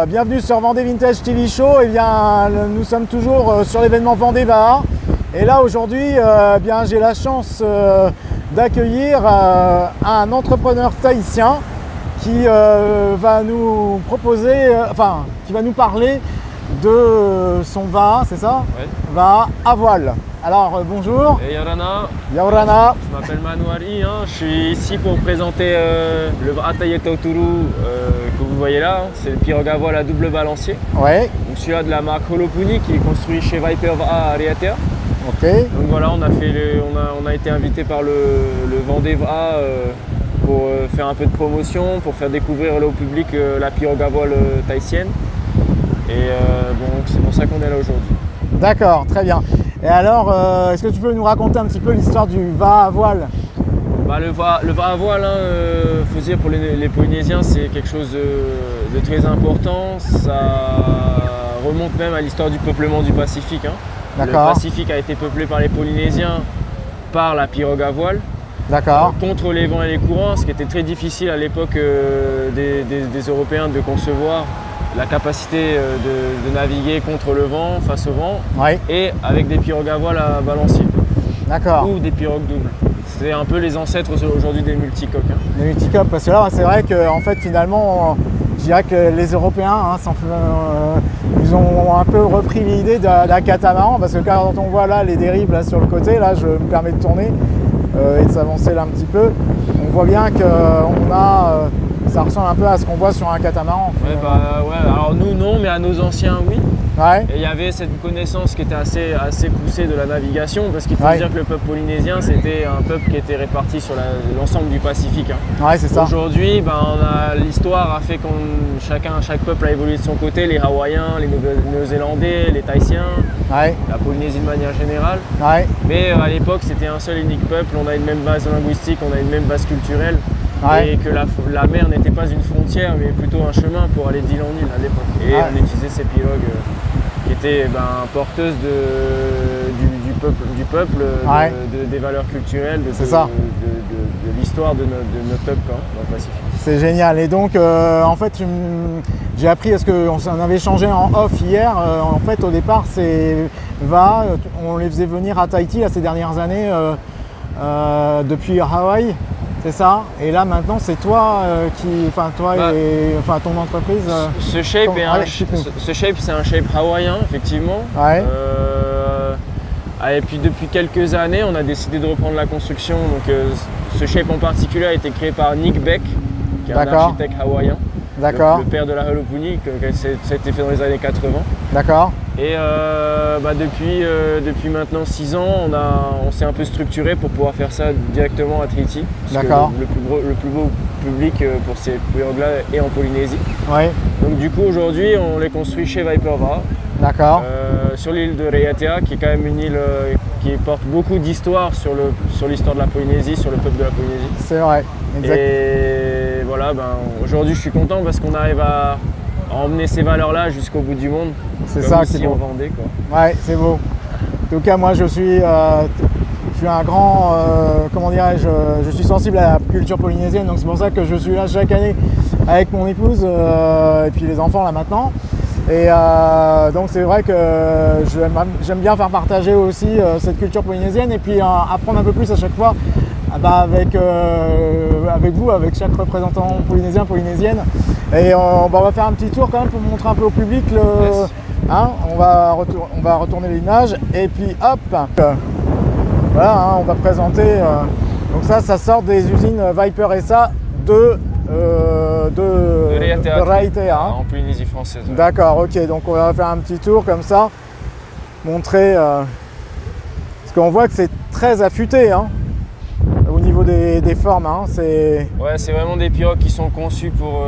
bienvenue sur Vendée Vintage TV Show. Eh bien, nous sommes toujours sur l'événement Vendée Vaha. Et là aujourd'hui, bien, j'ai la chance d'accueillir un entrepreneur tahitien qui va nous proposer, qui va nous parler de son Vaha, c'est ça? Oui. Vaha à voile. Alors bonjour. Et Yaurana. Yaurana. Je m'appelle Manouari, je suis ici pour présenter le Vaha Taitoturu que vous voyez là. C'est le pirogue à voile à double balancier. Ouais. Donc celui-là de la marque Holopuni qui est construit chez Viper Vaha à Riatea. Ok. Donc voilà, on a été invité par le Vendée Vaha pour faire un peu de promotion, pour faire découvrir au public la pirogue à voile tahitienne. Et bon, c'est pour ça qu'on est là aujourd'hui. D'accord, très bien. Et alors, est-ce que tu peux nous raconter un petit peu l'histoire du Vaha à voile? Le Vaha à voile, faut dire pour les Polynésiens, c'est quelque chose de très important. Ça remonte même à l'histoire du peuplement du Pacifique. Le Pacifique a été peuplé par les Polynésiens par la pirogue à voile. D'accord. Contre les vents et les courants, ce qui était très difficile à l'époque des Européens de concevoir la capacité de naviguer contre le vent, face au vent, ouais. Et avec des pirogues à voile à balancier. D'accord. Ou des pirogues doubles. C'est un peu les ancêtres aujourd'hui des multicoques. Les multicoques, parce que là, c'est vrai que en fait, finalement, je dirais que les Européens, ils ont un peu repris l'idée d'un catamaran, parce que quand on voit là les dérives là sur le côté, là, je me permets de tourner et de s'avancer là un petit peu, on voit bien que ça ressemble un peu à ce qu'on voit sur un catamaran. Ouais, alors nous non, mais à nos anciens oui. Ouais. Et il y avait cette connaissance qui était assez poussée de la navigation, parce qu'il faut dire que le peuple polynésien, c'était un peuple qui était réparti sur l'ensemble du Pacifique. Ouais, c'est ça. Aujourd'hui, l'histoire a fait que chaque peuple a évolué de son côté, les Hawaïens, les Néo-Zélandais, les Tahitiens, ouais. La Polynésie de manière générale. Ouais. Mais à l'époque, c'était un seul et unique peuple, on a une même base linguistique, on a une même base culturelle. Ouais. Et que la mer n'était pas une frontière, mais plutôt un chemin pour aller d'île en île à l'époque. Et on utilisait ces pirogues qui étaient porteuses du peuple, des valeurs culturelles, de l'histoire de notre peuple dans le Pacifique. C'est génial. Et donc, en fait, j'ai appris, parce qu'on en avait échangé en off hier, en fait, au départ, c'est Vaha, on les faisait venir à Tahiti ces dernières années depuis Hawaï. C'est ça. Et là maintenant c'est toi ton entreprise. Ce shape c'est un shape hawaïen effectivement. Ouais. Et puis depuis quelques années on a décidé de reprendre la construction. Donc ce shape en particulier a été créé par Nick Beck, qui est un architecte hawaïen. D'accord. Le père de la Holopuni, ça a été fait dans les années 80. D'accord. Et depuis maintenant 6 ans, on s'est un peu structuré pour pouvoir faire ça directement à Tahiti. D'accord. Le plus beau public pour ces pirogues-là est en Polynésie. Ouais. Donc du coup aujourd'hui, on les construit chez Viper Vaha. D'accord. Sur l'île de Riatea, qui est quand même une île qui porte beaucoup d'histoire sur l'histoire de la Polynésie, sur le peuple de la Polynésie. C'est vrai. Exact. Et voilà, aujourd'hui je suis content parce qu'on arrive à emmener ces valeurs-là jusqu'au bout du monde. C'est ça qui est beau. En Vendée, quoi. Ouais, c'est beau. En tout cas, moi je suis un grand, je suis sensible à la culture polynésienne, donc c'est pour ça que je suis là chaque année avec mon épouse et puis les enfants là maintenant. Et donc c'est vrai que j'aime bien faire partager aussi cette culture polynésienne et puis apprendre un peu plus à chaque fois avec vous, avec chaque représentant polynésien, polynésienne. Et on va faire un petit tour quand même pour montrer un peu au public on va retourner l'image et puis hop, voilà, on va présenter. Donc ça sort des usines Viper SA de Riatea, en Polynésie française. Ouais. D'accord, ok, donc on va faire un petit tour comme ça, montrer, parce qu'on voit que c'est très affûté au niveau des formes. C'est vraiment des pirogues qui sont conçues pour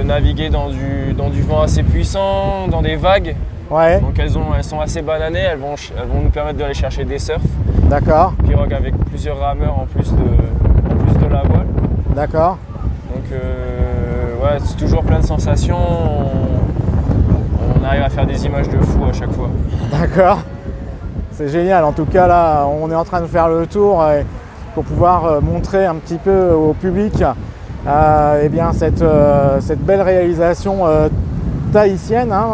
naviguer dans du vent assez puissant, dans des vagues. Ouais. Donc elles sont assez bananées, elles vont nous permettre d'aller chercher des surfs. D'accord. Pirogue avec plusieurs rameurs en plus de la voile. D'accord. Donc c'est toujours plein de sensations. On arrive à faire des images de fou à chaque fois. D'accord. C'est génial. En tout cas là, on est en train de faire le tour pour pouvoir montrer un petit peu au public cette belle réalisation tahitienne, hein,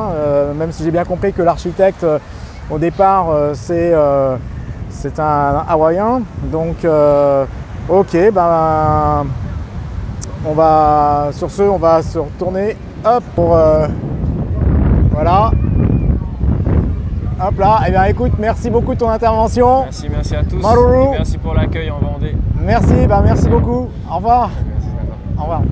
même si j'ai bien compris que l'architecte au départ c'est un hawaïen. Donc ok, ben sur ce on va se retourner, hop, pour voilà. Hop là, eh bien écoute, merci beaucoup de ton intervention. Merci à tous. Maruru. Merci pour l'accueil en Vendée. Merci beaucoup. Au revoir. Au revoir.